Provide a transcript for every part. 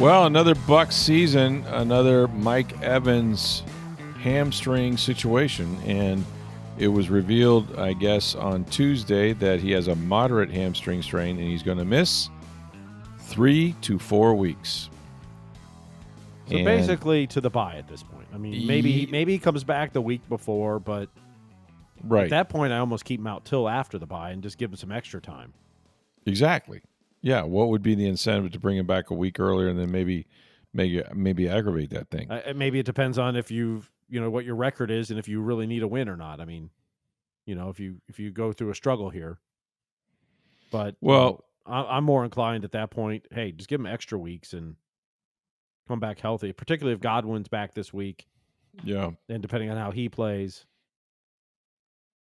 Well, another Bucs season, another Mike Evans hamstring situation, and it was revealed, I guess, on Tuesday that he has a moderate hamstring strain and he's going to miss 3 to 4 weeks. So basically to the bye at this point. I mean, maybe he comes back the week before, but at that point I almost keep him out till after the bye and just give him some extra time. Exactly. Yeah, what would be the incentive to bring him back a week earlier and then maybe aggravate that thing? Maybe it depends on if what your record is and if you really need a win or not. I mean, if you go through a struggle here. But I'm more inclined at that point, hey, just give him extra weeks and come back healthy, particularly if Godwin's back this week. Yeah. And depending on how he plays.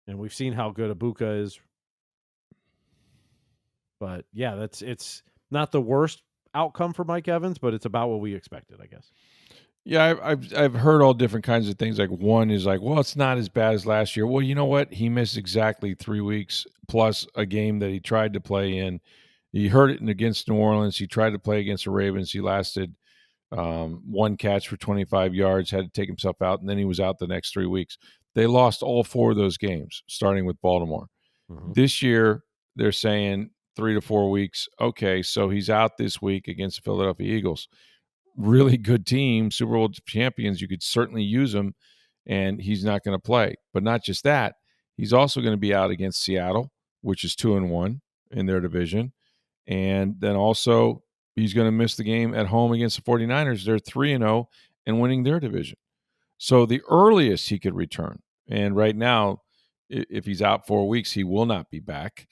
And we've seen how good Ibuka is. But yeah, it's not the worst outcome for Mike Evans, but it's about what we expected, I guess. Yeah, I've heard all different kinds of things. Like one is like, well, it's not as bad as last year. Well, you know what? He missed exactly 3 weeks plus a game that he tried to play in. He hurt it against New Orleans. He tried to play against the Ravens. He lasted one catch for 25 yards, had to take himself out, and then he was out the next 3 weeks. They lost all 4 of those games, starting with Baltimore. Mm-hmm. This year, they're saying 3 to 4 weeks. Okay, so he's out this week against the Philadelphia Eagles. Really good team, Super Bowl champions. You could certainly use him, and he's not going to play. But not just that, he's also going to be out against Seattle, which is 2-1 in their division. And then also he's going to miss the game at home against the 49ers. They're 3-0 and winning their division. So the earliest he could return, and right now, if he's out 4 weeks, he will not be back.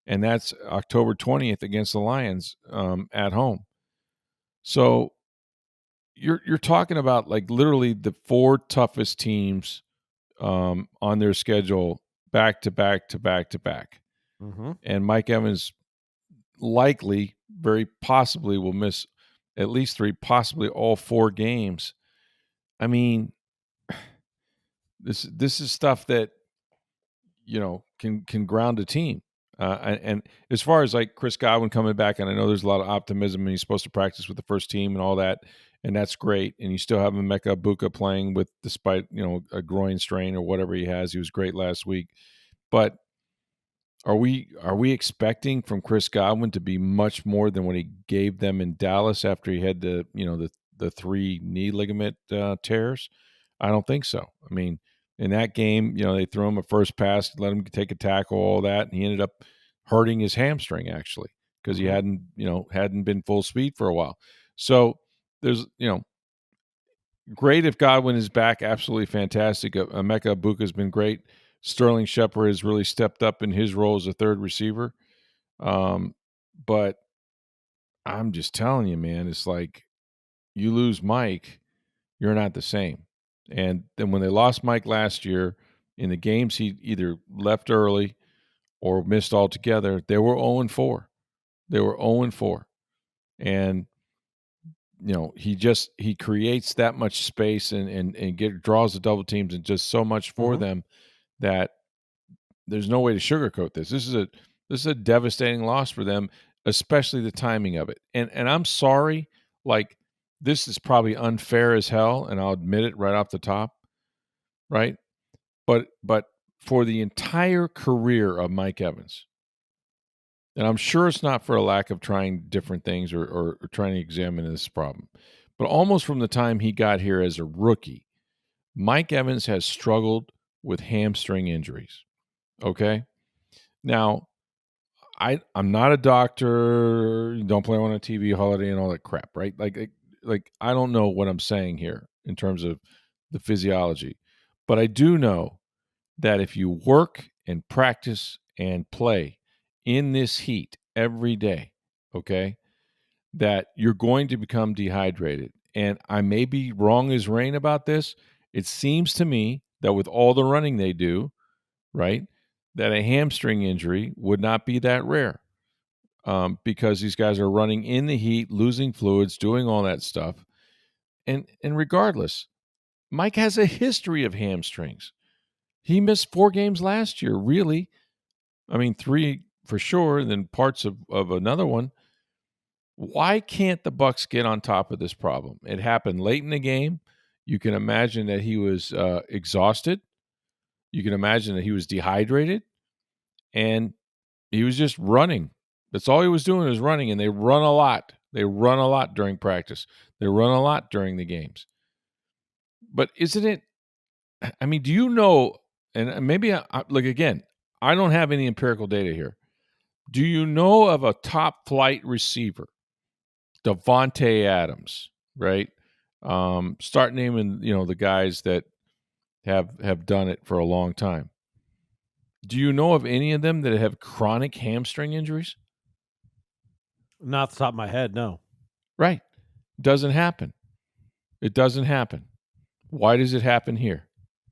And that's October 20th against the Lions at home. So you're talking about like literally the 4 toughest teams on their schedule back to back to back to back. Mm-hmm. And Mike Evans likely, very possibly, will miss at least 3, possibly all 4 games. I mean, this is stuff that can ground a team. And as far as like Chris Godwin coming back, and I know there's a lot of optimism, and he's supposed to practice with the first team and all that, and that's great. And you still have Emeka Ibuka playing with, despite a groin strain or whatever he has. He was great last week, but are we expecting from Chris Godwin to be much more than what he gave them in Dallas after he had the 3 knee ligament tears? I don't think so. I mean, in that game, they threw him a first pass, let him take a tackle, all that, and he ended up hurting his hamstring actually because he hadn't been full speed for a while. So there's great if Godwin is back, absolutely fantastic. Emeka Ibuka has been great. Sterling Shepard has really stepped up in his role as a third receiver. But I'm just telling you, man, it's like you lose Mike, you're not the same. And then when they lost Mike last year, in the games he either left early or missed altogether, they were 0-4. They were 0-4. And he creates that much space and draws the double teams and just so much for them that there's no way to sugarcoat this. This is a devastating loss for them, especially the timing of it. And I'm sorry, like this is probably unfair as hell, and I'll admit it right off the top, right? But for the entire career of Mike Evans, and I'm sure it's not for a lack of trying different things or trying to examine this problem, but almost from the time he got here as a rookie, Mike Evans has struggled with hamstring injuries. Okay? Now, I'm not a doctor. Don't play on a TV holiday and all that crap, right? Like I don't know what I'm saying here in terms of the physiology, but I do know that if you work and practice and play in this heat every day, okay, that you're going to become dehydrated. And I may be wrong as rain about this. It seems to me that with all the running they do, right, that a hamstring injury would not be that rare because these guys are running in the heat, losing fluids, doing all that stuff. And regardless, Mike has a history of hamstrings. He missed 4 games last year, really. I mean, 3 for sure, and then parts of another one. Why can't the Bucs get on top of this problem? It happened late in the game. You can imagine that he was exhausted. You can imagine that he was dehydrated, and he was just running. That's all he was doing was running, and they run a lot. They run a lot during practice. They run a lot during the games. But isn't it? I mean, do you know? And maybe look again. I don't have any empirical data here. Do you know of a top flight receiver, Devontae Adams? Right. Start naming the guys that have done it for a long time. Do you know of any of them that have chronic hamstring injuries? Not off the top of my head, no. Right. Doesn't happen. It doesn't happen. Why does it happen here?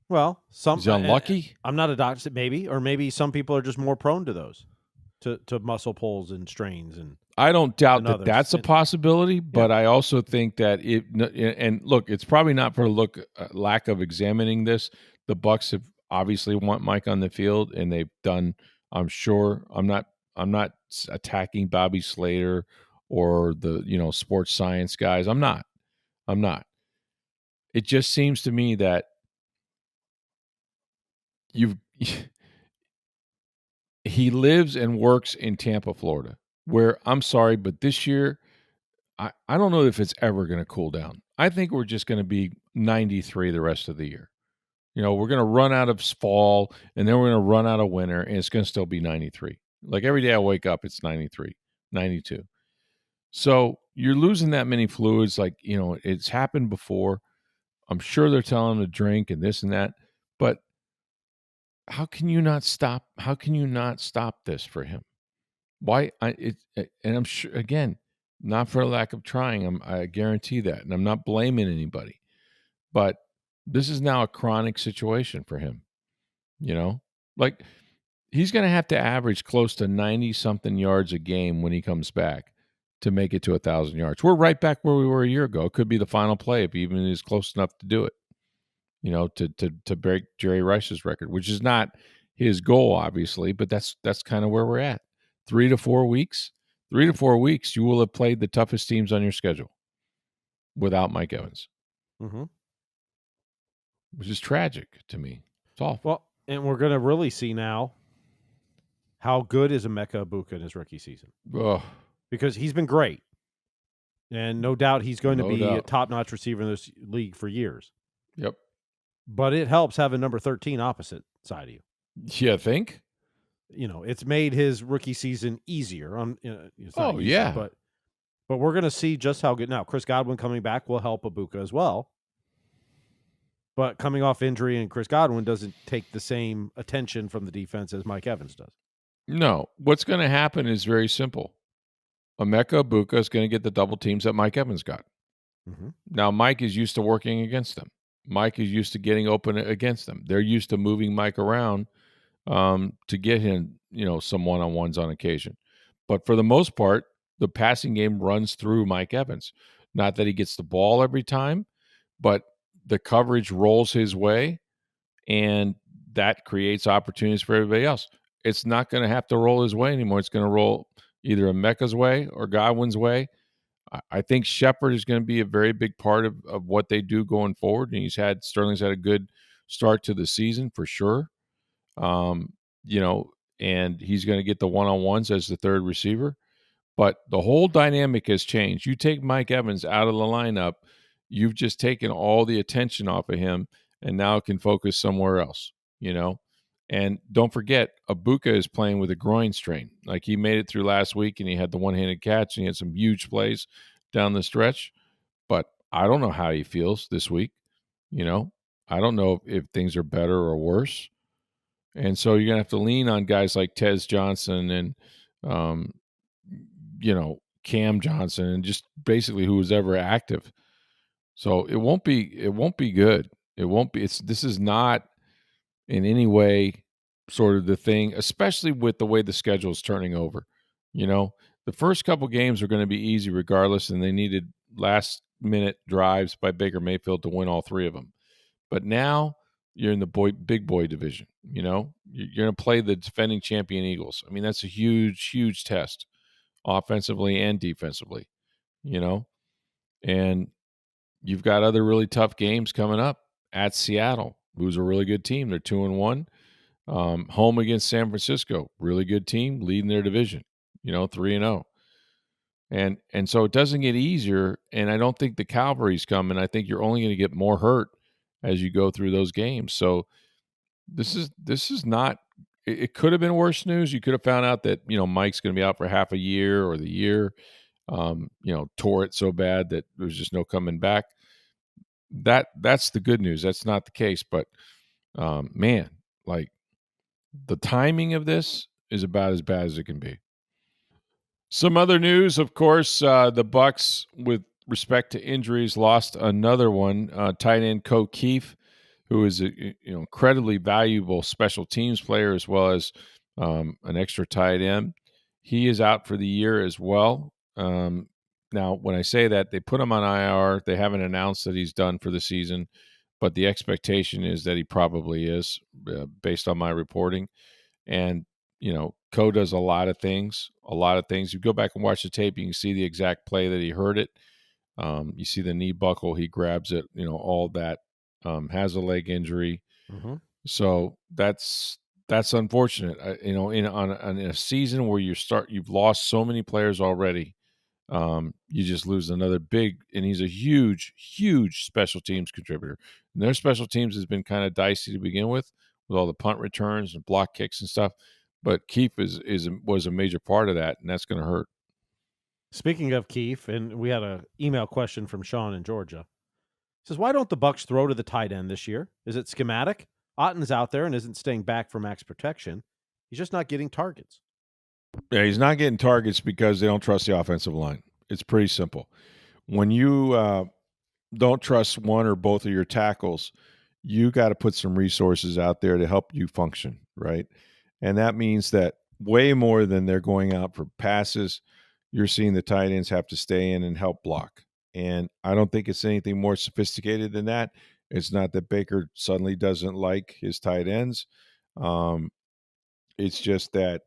Well, He's unlucky. I'm not a doctor, or maybe some people are just more prone to those, to muscle pulls and strains. And I don't doubt that that's a possibility, but I also think that and look, it's probably not for lack of examining this. The Bucs have obviously want Mike on the field, and they've done. I'm sure. I'm not attacking Bobby Slater or the sports science guys. I'm not. It just seems to me that he lives and works in Tampa, Florida, where I'm sorry, but this year I don't know if it's ever going to cool down. I think we're just going to be 93 the rest of the year. We're going to run out of fall, and then we're going to run out of winter, and it's going to still be 93. Like every day I wake up, it's 93, 92. So you're losing that many fluids. Like, it's happened before. I'm sure they're telling him to drink and this and that, but how can you not stop? How can you not stop this for him? Why? And I'm sure, again, not for a lack of trying. I guarantee that, and I'm not blaming anybody, but this is now a chronic situation for him. Like he's going to have to average close to 90-something yards a game when he comes back to make it to 1,000 yards. We're right back where we were a year ago. It could be the final play if he even is close enough to do it. To break Jerry Rice's record, which is not his goal, obviously, but that's kind of where we're at. 3 to 4 weeks, you will have played the toughest teams on your schedule without Mike Evans, which is tragic to me. It's awful. Well, and we're going to really see now how good is Emeka Egbuka in his rookie season. Ugh. Because he's been great. And no doubt he's going to be a top-notch receiver in this league for years. Yep. But it helps having number 13 opposite side of you. You think? It's made his rookie season easier. Yeah. But we're going to see just how good. Now, Chris Godwin coming back will help Egbuka as well. But coming off injury, and Chris Godwin doesn't take the same attention from the defense as Mike Evans does. No. What's going to happen is very simple. Emeka Egbuka is going to get the double teams that Mike Evans got. Now, Mike is used to working against them. Mike is used to getting open against them. They're used to moving Mike around to get him, some one-on-ones on occasion. But for the most part, the passing game runs through Mike Evans. Not that he gets the ball every time, but the coverage rolls his way, and that creates opportunities for everybody else. It's not going to have to roll his way anymore. It's going to roll either Emeka's way or Godwin's way. I think Shepard is going to be a very big part of what they do going forward. And Sterling's had a good start to the season for sure. And he's going to get the one-on-ones as the third receiver. But the whole dynamic has changed. You take Mike Evans out of the lineup, you've just taken all the attention off of him, and now can focus somewhere else, And don't forget, Egbuka is playing with a groin strain. Like, he made it through last week, and he had the one-handed catch, and he had some huge plays down the stretch. But I don't know how he feels this week. I don't know if things are better or worse. And so you're going to have to lean on guys like Tez Johnson and, Cam Johnson, and just basically who was ever active. So it won't be good. It won't be. This is not in any way sort of the thing, especially with the way the schedule is turning over. The first couple games are going to be easy regardless, and they needed last-minute drives by Baker Mayfield to win all three of them. But now you're in the big boy division. You're going to play the defending champion Eagles. I mean, that's a huge, huge test, offensively and defensively. and you've got other really tough games coming up at Seattle, who's a really good team. They're 2-1. Home against San Francisco, really good team, leading their division, 3-0. And so it doesn't get easier, and I don't think the cavalry's coming. I think you're only going to get more hurt as you go through those games. So this is not. It could have been worse news. You could have found out that Mike's going to be out for half a year or the year. Tore it so bad that there's just no coming back. That's the good news. That's not the case, but man, like the timing of this is about as bad as it can be. Some other news, of course, the Bucs, with respect to injuries, lost another one. Tight end Ko Kieft, who is a incredibly valuable special teams player as well as an extra tight end. He is out for the year as well. Now, when I say that, they put him on IR. They haven't announced that he's done for the season, but the expectation is that he probably is, based on my reporting. And Ko does a lot of things. You go back and watch the tape, you can see the exact play that he hurt it. You see the knee buckle, he grabs it, all that. Has a leg injury. Mm-hmm. So that's unfortunate. In a season where you've lost so many players already. You just lose another big, and he's a huge, huge special teams contributor. And their special teams has been kind of dicey to begin with all the punt returns and block kicks and stuff. But Kieft was a major part of that, and that's going to hurt. Speaking of Kieft, and we had an email question from Sean in Georgia. He says, why don't the Bucs throw to the tight end this year? Is it schematic? Otten's out there and isn't staying back for max protection. He's just not getting targets. Yeah, he's not getting targets because they don't trust the offensive line. It's pretty simple. When you don't trust one or both of your tackles, you got to put some resources out there to help you function, right? And that means that way more than they're going out for passes, you're seeing the tight ends have to stay in and help block. And I don't think it's anything more sophisticated than that. It's not that Baker suddenly doesn't like his tight ends. It's just that,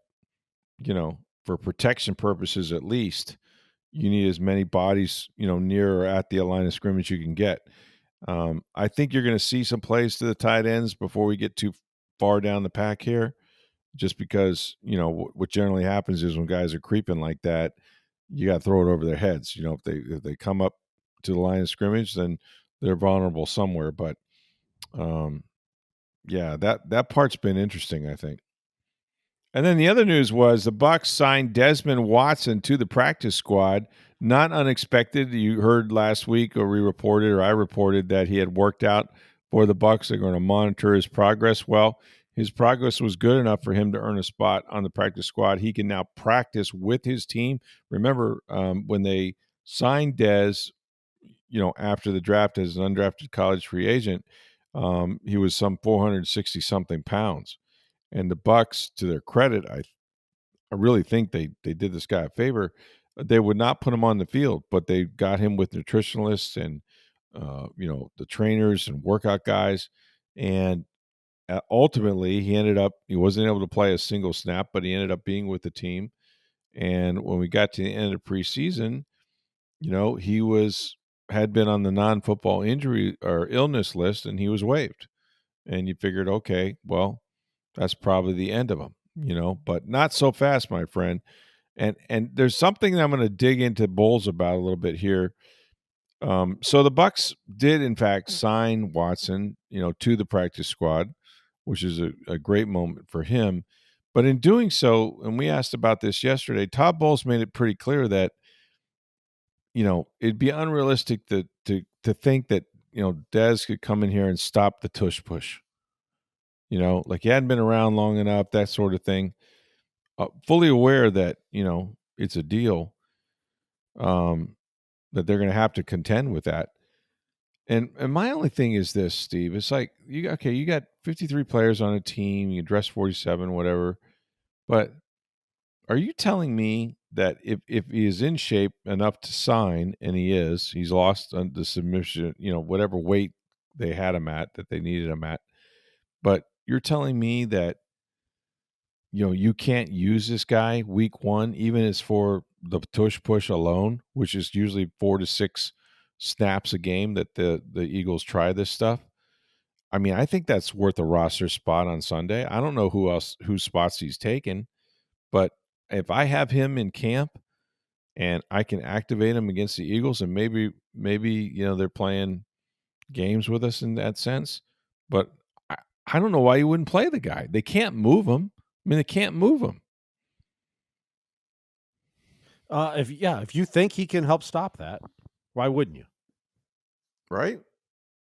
for protection purposes at least, you need as many bodies, near or at the line of scrimmage you can get. I think you're going to see some plays to the tight ends before we get too far down the pack here, just because, what generally happens is when guys are creeping like that, you got to throw it over their heads. If they come up to the line of scrimmage, then they're vulnerable somewhere. But yeah, that part's been interesting, I think. And then the other news was the Bucs signed Desmond Watson to the practice squad. Not unexpected. You heard last week, or I reported that he had worked out for the Bucs. They're going to monitor his progress. Well, his progress was good enough for him to earn a spot on the practice squad. He can now practice with his team. Remember, when they signed Dez, after the draft as an undrafted college free agent, he was some 460 something pounds. And the Bucs, to their credit, I really think they did this guy a favor. They would not put him on the field, but they got him with nutritionalists and the trainers and workout guys. And ultimately, he wasn't able to play a single snap, but he ended up being with the team. And when we got to the end of preseason, he had been on the non-football injury or illness list, and he was waived. And you figured, okay, well, that's probably the end of him, but not so fast, my friend. And there's something that I'm going to dig into Bowles about a little bit here. So the Bucs did, in fact, sign Watson, to the practice squad, which is a great moment for him. But in doing so, and we asked about this yesterday, Todd Bowles made it pretty clear that, it'd be unrealistic to think that, Dez could come in here and stop the tush push. Like he hadn't been around long enough, that sort of thing. Fully aware that, it's a deal, that they're going to have to contend with that. And my only thing is this, Steve. It's like, you got 53 players on a team, you dress 47, whatever. But are you telling me that if he is in shape enough to sign, and he's lost on the submission, whatever weight they had him at, that they needed him at, but you're telling me that you can't use this guy week one, even as for the tush push alone, which is usually 4 to 6 snaps a game that the Eagles try this stuff. I mean, I think that's worth a roster spot on Sunday. I don't know whose spots he's taken, but if I have him in camp and I can activate him against the Eagles, and maybe they're playing games with us in that sense, but I, I don't know why you wouldn't play the guy. They can't move him. I mean, they can't move him. If you think he can help stop that, why wouldn't you? Right?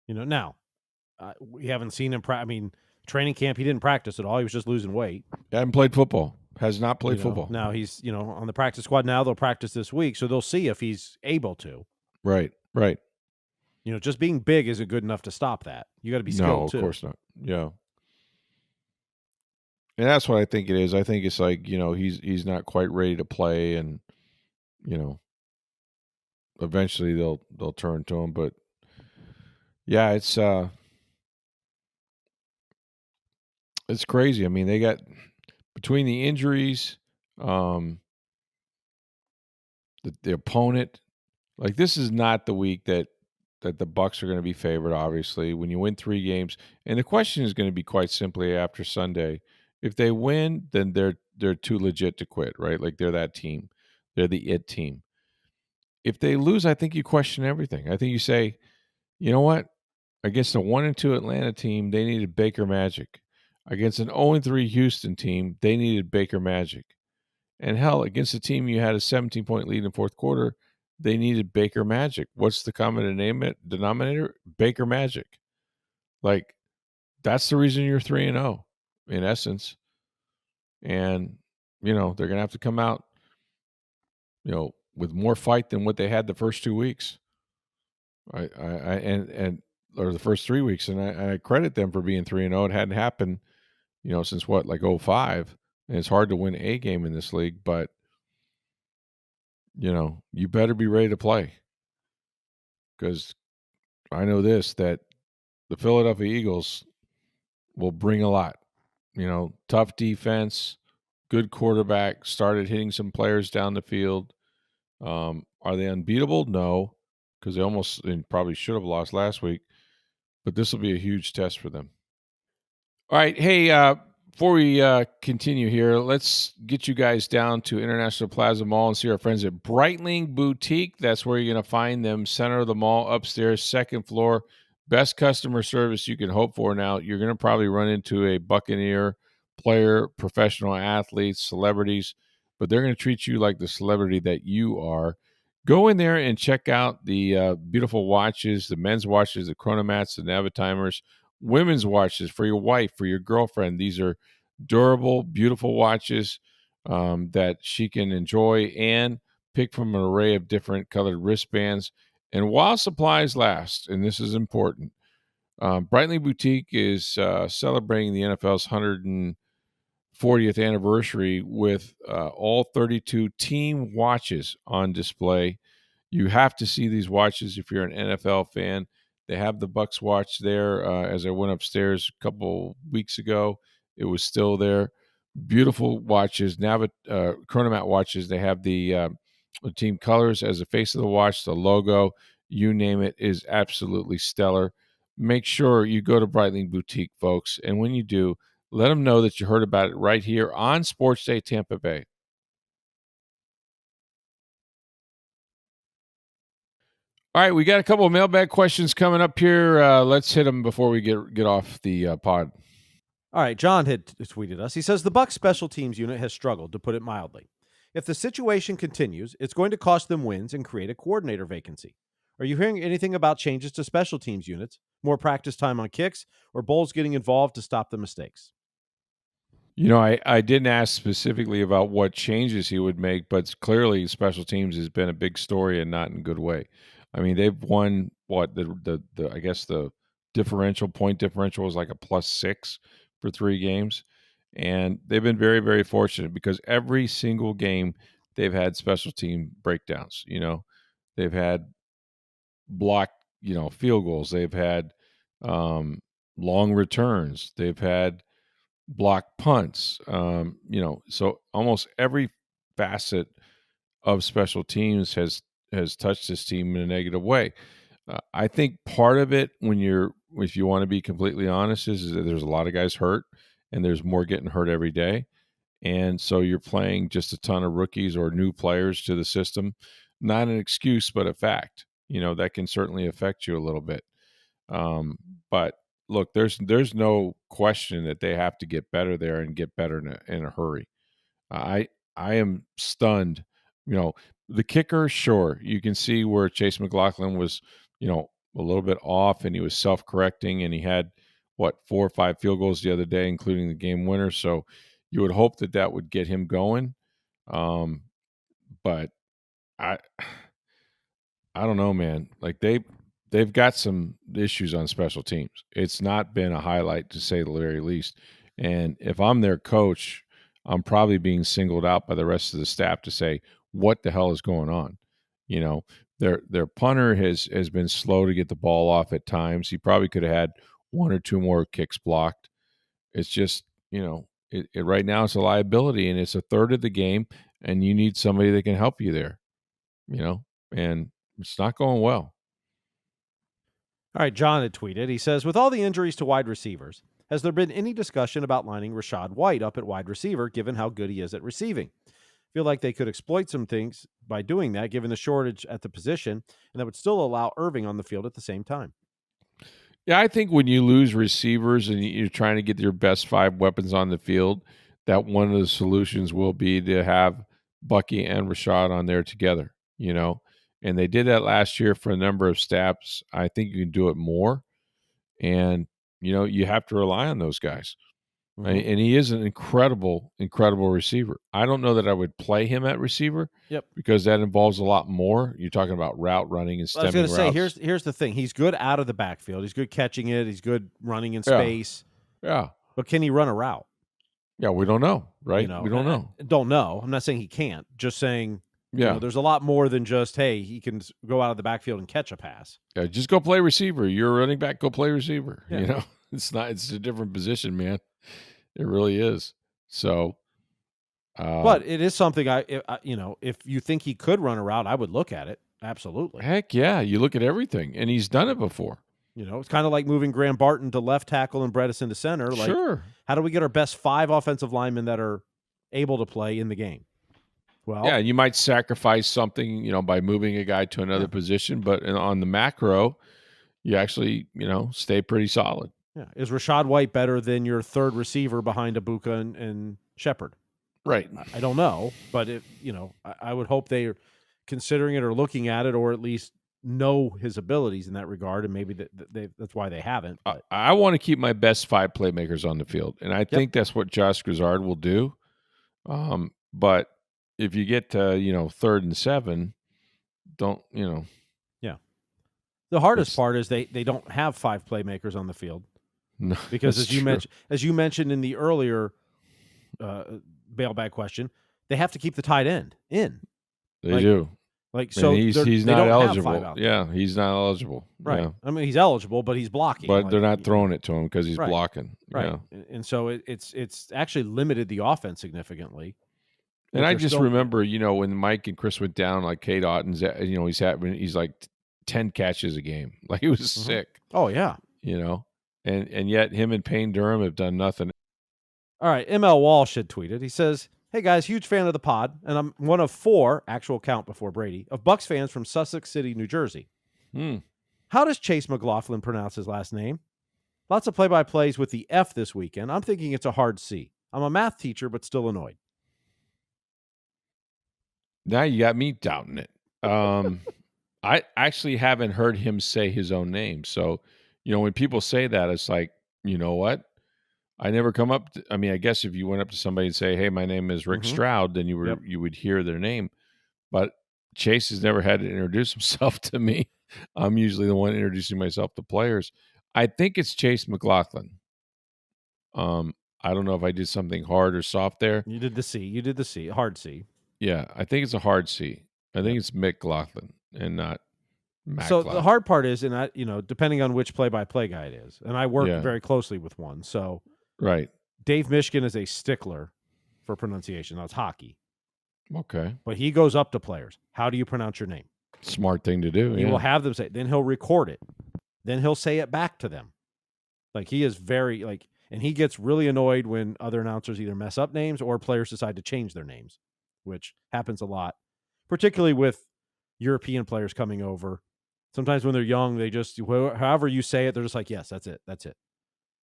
Now we haven't seen him. Training camp he didn't practice at all. He was just losing weight. Hadn't played football. Has not played football. Now he's on the practice squad. Now they'll practice this week, so they'll see if he's able to. Right. Just being big isn't good enough to stop that. You got to be skilled too. No, of course not. Yeah. And that's what I think it is. I think it's like, he's not quite ready to play, and eventually they'll turn to him. But yeah, it's crazy. I mean, they got between the injuries, the opponent. Like, this is not the week that the Bucs are going to be favored. Obviously, when you win 3 games, and the question is going to be quite simply after Sunday: if they win, then they're too legit to quit, right? Like, they're that team, they're the it team. If they lose, I think you question everything. I think you say, you know what? Against a 1-2 Atlanta team, they needed Baker Magic. Against an 0-3 Houston team, they needed Baker Magic. And hell, against a team you had a 17-point lead in fourth quarter, they needed Baker Magic. What's the common denominator? Baker Magic. Like, that's the reason you're 3-0 in essence. And, they're going to have to come out, with more fight than what they had the first 2 weeks. Or the first 3 weeks, and I credit them for being 3-0. It hadn't happened, since what, like 05. And it's hard to win a game in this league, but you better be ready to play, because I know this, that the Philadelphia Eagles will bring a lot. Tough defense, good quarterback, started hitting some players down the field. Are they unbeatable? No, because they almost and probably should have lost last week. But this will be a huge test for them. All right. Hey, before we continue here, let's get you guys down to International Plaza Mall and see our friends at Breitling Boutique. That's where you're going to find them. Center of the mall, upstairs, second floor. Best customer service you can hope for. Now, you're going to probably run into a Buccaneer player, professional athletes, celebrities, but they're going to treat you like the celebrity that you are. Go in there and check out the beautiful watches, the men's watches, the chronomats, the Navitimers, women's watches for your wife, for your girlfriend. These are durable, beautiful watches that she can enjoy and pick from an array of different colored wristbands. And while supplies last, and this is important, Breitling Boutique is celebrating the NFL's 140th anniversary with all 32 team watches on display. You have to see these watches if you're an NFL fan. They have the Bucs watch there. As I went upstairs a couple weeks ago, it was still there. Beautiful watches, chronomat watches. They have the team colors as the face of the watch, the logo, you name it, is absolutely stellar. Make sure you go to Breitling Boutique, folks, and when you do, let them know that you heard about it right here on Sports Day Tampa Bay. All right, we got a couple of mailbag questions coming up here. Let's hit them before we get off the pod. All right, John had tweeted us. He says the Bucs special teams unit has struggled, to put it mildly. If the situation continues, it's going to cost them wins and create a coordinator vacancy. Are you hearing anything about changes to special teams units, more practice time on kicks, or Bowles getting involved to stop the mistakes? I didn't ask specifically about what changes he would make, but clearly special teams has been a big story and not in a good way. I mean, they've won the I guess the point differential was like a +6 for 3 games, and they've been very, very fortunate because every single game they've had special team breakdowns. They've had blocked field goals, they've had long returns, they've had block punts. So almost every facet of special teams has touched this team in a negative way. I think part of it, if you want to be completely honest, is that there's a lot of guys hurt, and there's more getting hurt every day, and so you're playing just a ton of rookies or new players to the system. Not an excuse, but a fact. That can certainly affect you a little bit. But look, there's no question that they have to get better there and get better in a hurry. I am stunned. The kicker, sure, you can see where Chase McLaughlin was, a little bit off, and he was self-correcting, and he had 4 or 5 field goals the other day, including the game winner. So you would hope that would get him going. But I don't know, man. Like they've got some issues on special teams. It's not been a highlight, to say the very least. And if I'm their coach, I'm probably being singled out by the rest of the staff to say, what the hell is going on? Their punter has been slow to get the ball off at times. He probably could have had 1 or 2 more kicks blocked. It's just, right now it's a liability, and it's a third of the game, and you need somebody that can help you there, and it's not going well. All right, John had tweeted. He says, with all the injuries to wide receivers, has there been any discussion about lining Rachaad White up at wide receiver, given how good he is at receiving? Feel like they could exploit some things by doing that, given the shortage at the position, and that would still allow Irving on the field at the same time. Yeah, I think when you lose receivers and you're trying to get your best 5 weapons on the field, that one of the solutions will be to have Bucky and Rachaad on there together, And they did that last year for a number of snaps. I think you can do it more. And, you have to rely on those guys. Mm-hmm. And he is an incredible, incredible receiver. I don't know that I would play him at receiver. Yep. Because that involves a lot more. You're talking about route running and stemming routes. I was going to say, here's the thing. He's good out of the backfield. He's good catching it. He's good running in space. Yeah. But can he run a route? Yeah, we don't know, right? We don't know. I don't know. I'm not saying he can't. Just saying, yeah, there's a lot more than just, hey, he can go out of the backfield and catch a pass. Yeah, just go play receiver. You're a running back, go play receiver. Yeah. It's a different position, man. It really is. So, but it is something if you think he could run a route, I would look at it. Absolutely. Heck yeah. You look at everything, and he's done it before. It's kind of like moving Graham Barton to left tackle and Bredesen to center. Like, sure. How do we get our best 5 offensive linemen that are able to play in the game? Well, yeah, you might sacrifice something, by moving a guy to another position, but on the macro, you actually, stay pretty solid. Yeah. Is Rachaad White better than your third receiver behind Ibuka and Shepard? Right. I don't know, but I would hope they are considering it or looking at it, or at least know his abilities in that regard, and maybe that's why they haven't. But. I want to keep my best 5 playmakers on the field, and I think that's what Josh Grizzard will do. But if you get to 3rd and 7, don't Yeah. The hardest part is they don't have 5 playmakers on the field. No, because as you mentioned in the earlier mailbag question, they have to keep the tight end in. They do. So he's not eligible. Yeah, he's not eligible. Right. Yeah. I mean, he's eligible, but he's blocking. But they're not throwing it to him because he's blocking. Right. Yeah. And so it's actually limited the offense significantly. And I just remember, when Mike and Chris went down, like Kate Otten's, he's like 10 catches a game. Like, he was sick. Oh, yeah. And yet him and Payne Durham have done nothing. All right, ML Walsh had tweeted. He says, hey, guys, huge fan of the pod, and I'm one of 4, actual count before Brady, of Bucs fans from Sussex City, New Jersey. How does Chase McLaughlin pronounce his last name? Lots of play-by-plays with the F this weekend. I'm thinking it's a hard C. I'm a math teacher, but still annoyed. Now you got me doubting it. I actually haven't heard him say his own name. So, when people say that, it's like, you know what? I never come up to, I guess if you went up to somebody and say, hey, my name is Rick Stroud, then you would hear their name. But Chase has never had to introduce himself to me. I'm usually the one introducing myself to players. I think it's Chase McLaughlin. I don't know if I did something hard or soft there. You did the C. Hard C. Yeah, I think it's a hard C. I think it's McLaughlin and not Mac. So the hard part is, and depending on which play-by-play guy it is, and I work very closely with one. So right, Dave Mishkin is a stickler for pronunciation. That's hockey. Okay. But he goes up to players. How do you pronounce your name? Smart thing to do. He will have them say it. Then he'll record it. Then he'll say it back to them. Like, he is very, like, and he gets really annoyed when other announcers either mess up names or players decide to change their names, which happens a lot, particularly with European players coming over. Sometimes when they're young, they just, however you say it, they're just like, yes, that's it. That's it.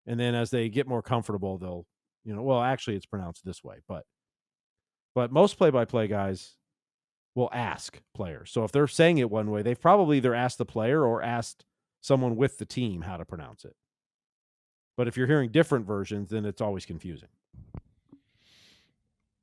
And then as they get more comfortable, they'll, well, actually it's pronounced this way. But most play-by-play guys will ask players. So if they're saying it one way, they've probably either asked the player or asked someone with the team how to pronounce it. But if you're hearing different versions, then it's always confusing.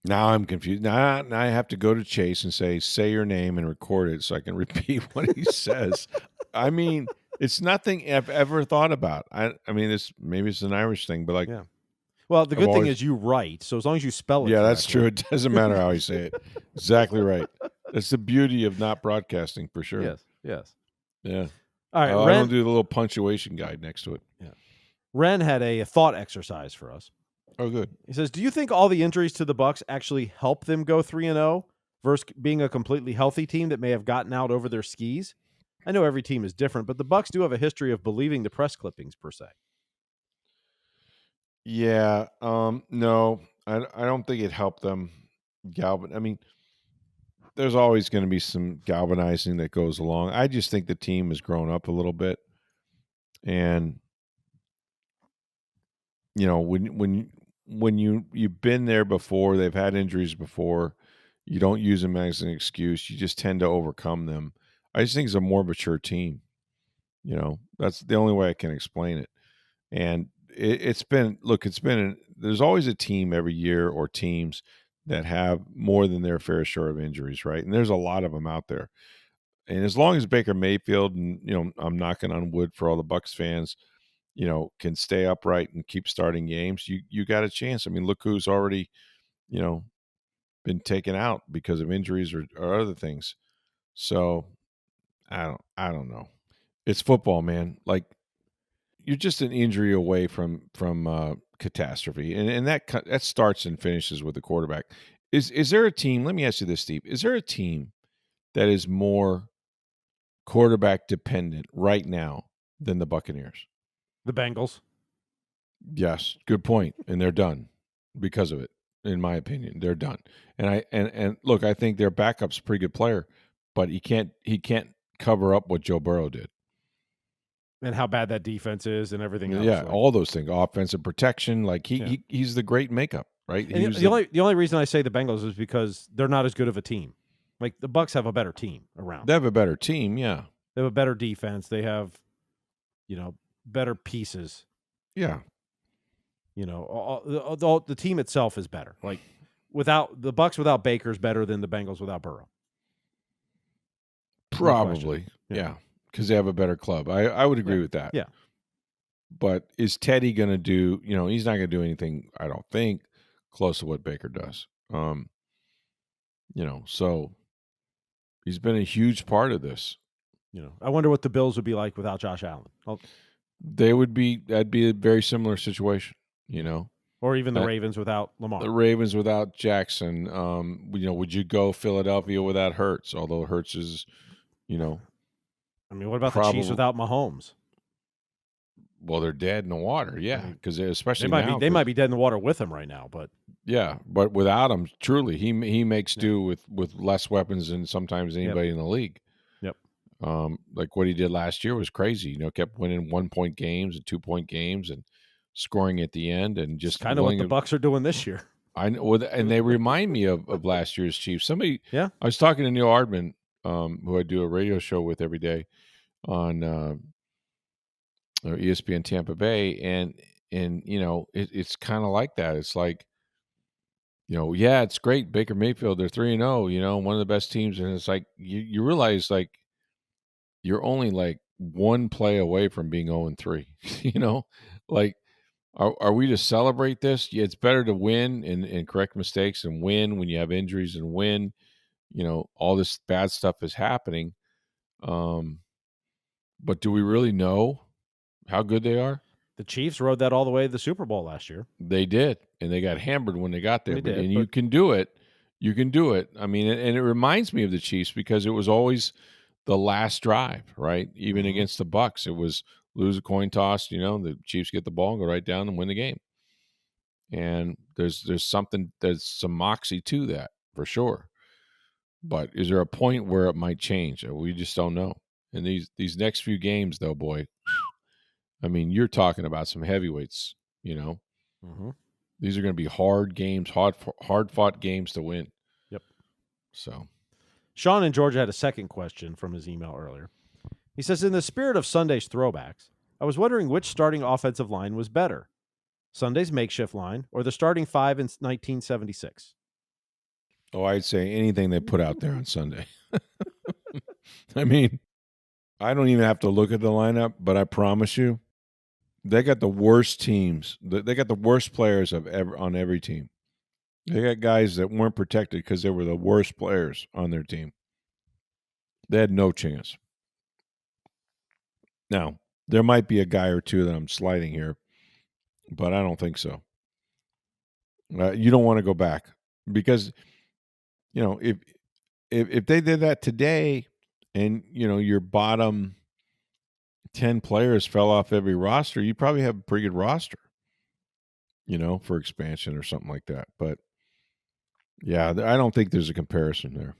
Now I'm confused. Now I have to go to Chase and say your name and record it so I can repeat what he says. I mean, it's nothing I've ever thought about. I mean, maybe it's an Irish thing, but like, yeah. Well, the good thing is you write, so as long as you spell it, yeah, correctly. that's true. It doesn't matter how you say it. Exactly right. That's the beauty of not broadcasting, for sure. Yes. Yeah. All right, I don't do the little punctuation guide next to it. Yeah. Ren had a thought exercise for us. Oh, good. He says, do you think all the injuries to the Bucs actually help them go 3-0 versus being a completely healthy team that may have gotten out over their skis? I know every team is different, but the Bucs do have a history of believing the press clippings, per se. Yeah. No, I don't think it helped them I mean, there's always going to be some galvanizing that goes along. I just think the team has grown up a little bit. And, when you've been there before, they've had injuries before, you don't use them as an excuse. You just tend to overcome them. I just think it's a more mature team. That's the only way I can explain it. And there's always a team every year or teams that have more than their fair share of injuries, right? And there's a lot of them out there. And as long as Baker Mayfield, and I'm knocking on wood for all the Bucs fans, can stay upright and keep starting games, you got a chance. I mean, look who's already, been taken out because of injuries or other things. So I don't know. It's football, man. Like, you're just an injury away from catastrophe, and that starts and finishes with the quarterback. Is there a team? Let me ask you this, Steve. Is there a team that is more quarterback dependent right now than the Buccaneers? The Bengals. Yes, good point. And they're done because of it. In my opinion, they're done. And look, I think their backup's a pretty good player, but he can't cover up what Joe Burrow did. And how bad that defense is and everything else. Yeah, all those things. Offensive protection, like he's the great makeup, right? The only reason I say the Bengals is because they're not as good of a team. Like, the Bucs have a better team around. They have a better team, yeah. They have a better defense. They have, better pieces. Yeah. The team itself is better. Like, the Bucs without Baker is better than the Bengals without Burrow. Probably, yeah, because they have a better club. I would agree with that. Yeah. But is Teddy going to do? He's not going to do anything, I don't think, close to what Baker does. So he's been a huge part of this. I wonder what the Bills would be like without Josh Allen. That'd be a very similar situation, Or even the Ravens without Lamar. The Ravens without Jackson. Would you go Philadelphia without Hurts? Although Hurts is, I mean, what about the Chiefs without Mahomes? Well, they're dead in the water, yeah. Because especially they might be dead in the water with him right now, but yeah, but without him, truly, he makes do with less weapons than sometimes anybody in the league. Yep. Like what he did last year was crazy. Kept winning 1-point games and 2-point games and scoring at the end, and just kind of what the Bucs are doing this year. I know, and they remind me of last year's Chiefs. I was talking to Neil Ardman, who I do a radio show with every day on ESPN Tampa Bay, and it's kind of like that. It's like, it's great, Baker Mayfield, they're 3-0, one of the best teams, and it's like you realize, like, you're only like one play away from being 0-3. Like, are we to celebrate this? Yeah, it's better to win and correct mistakes and win when you have injuries and win. All this bad stuff is happening. But do we really know how good they are? The Chiefs rode that all the way to the Super Bowl last year. They did, and they got hammered when they got there. You can do it. You can do it. I mean, and it reminds me of the Chiefs because it was always the last drive, right? Even against the Bucs, it was lose a coin toss. The Chiefs get the ball, go right down and win the game. And there's some moxie to that for sure. But is there a point where it might change? We just don't know. And these next few games, though, boy, I mean, you're talking about some heavyweights. These are going to be hard games, hard fought games to win. Yep. So, Sean in Georgia had a second question from his email earlier. He says, in the spirit of Sunday's throwbacks, I was wondering which starting offensive line was better, Sunday's makeshift line or the starting five in 1976. Oh, I'd say anything they put out there on Sunday. I mean, I don't even have to look at the lineup, but I promise you, they got the worst teams. They got the worst players on every team. They got guys that weren't protected because they were the worst players on their team. They had no chance. Now, there might be a guy or two that I'm sliding here, but I don't think so. You don't want to go back because, if they did that today and, your bottom 10 players fell off every roster, you probably have a pretty good roster, for expansion or something like that. But, yeah, I don't think there's a comparison there.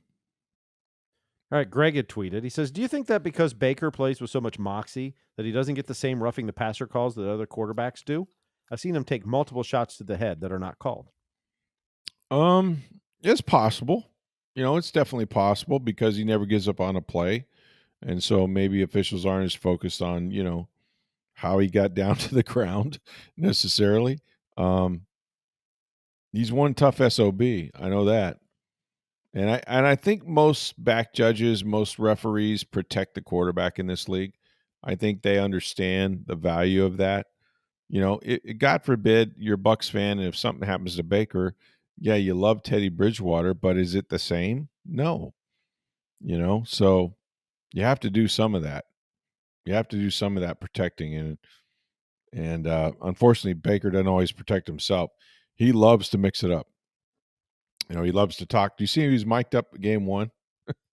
All right, Greg had tweeted. He says, do you think that because Baker plays with so much moxie that he doesn't get the same roughing the passer calls that other quarterbacks do? I've seen him take multiple shots to the head that are not called. It's possible. It's definitely possible because he never gives up on a play. And so maybe officials aren't as focused on, how he got down to the ground necessarily. He's one tough SOB. I know that. And I think most back judges, most referees protect the quarterback in this league. I think they understand the value of that. God forbid you're a Bucs fan, and if something happens to Baker, yeah, you love Teddy Bridgewater, but is it the same? No. So you have to do some of that. You have to do some of that protecting, and unfortunately, Baker doesn't always protect himself. He loves to mix it up. He loves to talk. Do you see he's mic'd up game one?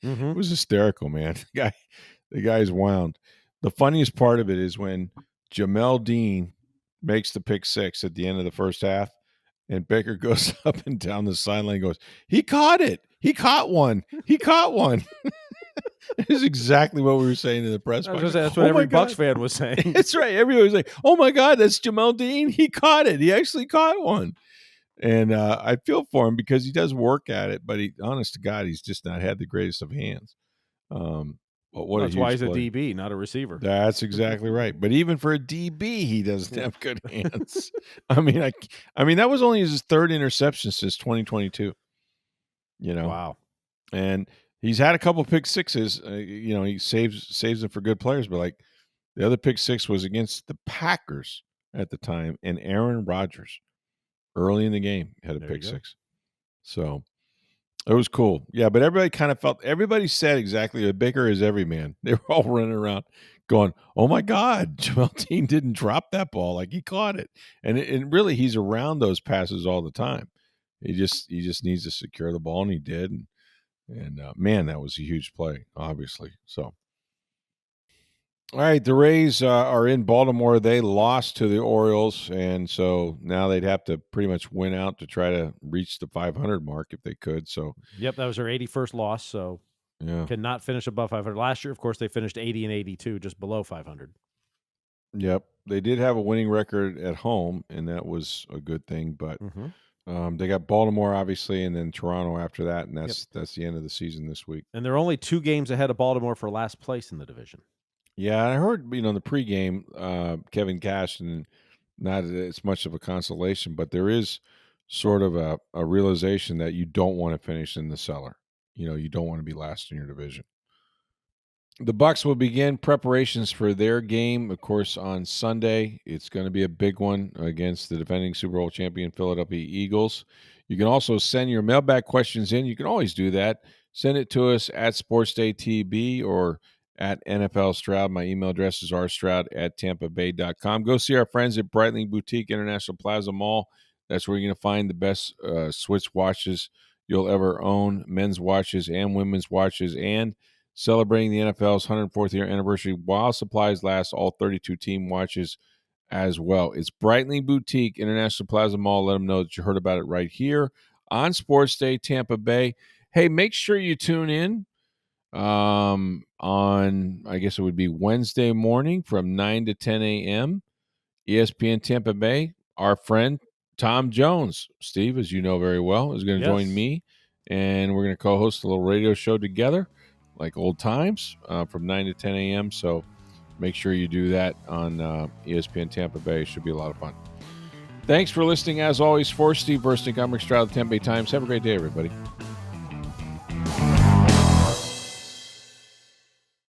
It was hysterical, man. The guy's wound. The funniest part of it is when Jamel Dean makes the pick six at the end of the first half, and Baker goes up and down the sideline and goes, he caught it. He caught one. He caught one. It's exactly what we were saying in the press box. That's what every Bucs fan was saying. That's right. Everybody was like, oh, my God, that's Jamel Dean. He caught it. He actually caught one. And I feel for him because he does work at it, but honest to God, he's just not had the greatest of hands. But that's why he's a DB, not a receiver. That's exactly right. But even for a DB, he doesn't have good hands. I mean, that was only his third interception since 2022. Wow. And he's had a couple pick sixes. He saves them for good players, but like the other pick six was against the Packers at the time, and Aaron Rodgers early in the game had a pick six. So it was cool. Yeah, but everybody said exactly that Baker is every man. They were all running around going, oh my God, Jamel Dean didn't drop that ball. Like he caught it. And really he's around those passes all the time. He just needs to secure the ball, and he did. And man, that was a huge play, obviously. So all right, the Rays are in Baltimore. They lost to the Orioles, and so now they'd have to pretty much win out to try to reach the 500 mark if they could. So, yep, that was their 81st loss. So, cannot finish above 500. Last year, of course, they finished 80 and 82, just below 500. Yep, they did have a winning record at home, and that was a good thing. But they got Baltimore, obviously, and then Toronto after that, and that's the end of the season this week. And they're only 2 games ahead of Baltimore for last place in the division. Yeah, I heard, the pregame, Kevin Cash, and not as much of a consolation, but there is sort of a realization that you don't want to finish in the cellar. You don't want to be last in your division. The Bucs will begin preparations for their game, of course, on Sunday. It's going to be a big one against the defending Super Bowl champion Philadelphia Eagles. You can also send your mailbag questions in. You can always do that. Send it to us at SportsDayTB or at NFL Stroud. My email address is rstroud@tampabay.com. Go see our friends at Breitling Boutique International Plaza Mall. That's where you're going to find the best Swiss watches you'll ever own, men's watches and women's watches, and celebrating the NFL's 104th year anniversary while supplies last, all 32 team watches as well. It's Breitling Boutique, International Plaza Mall. Let them know that you heard about it right here on Sports Day Tampa Bay. Hey, make sure you tune in on, I guess it would be Wednesday morning from 9 to 10 a.m. ESPN Tampa Bay. Our friend Tom Jones, Steve, as you know very well, is going to join me, and we're going to co-host a little radio show together like old times from 9 to 10 a.m. So make sure you do that on ESPN Tampa Bay. It should be a lot of fun. Thanks for listening, as always. For Steve Versnick, I'm Rick Stroud of the Tampa Bay Times. Have a great day, everybody.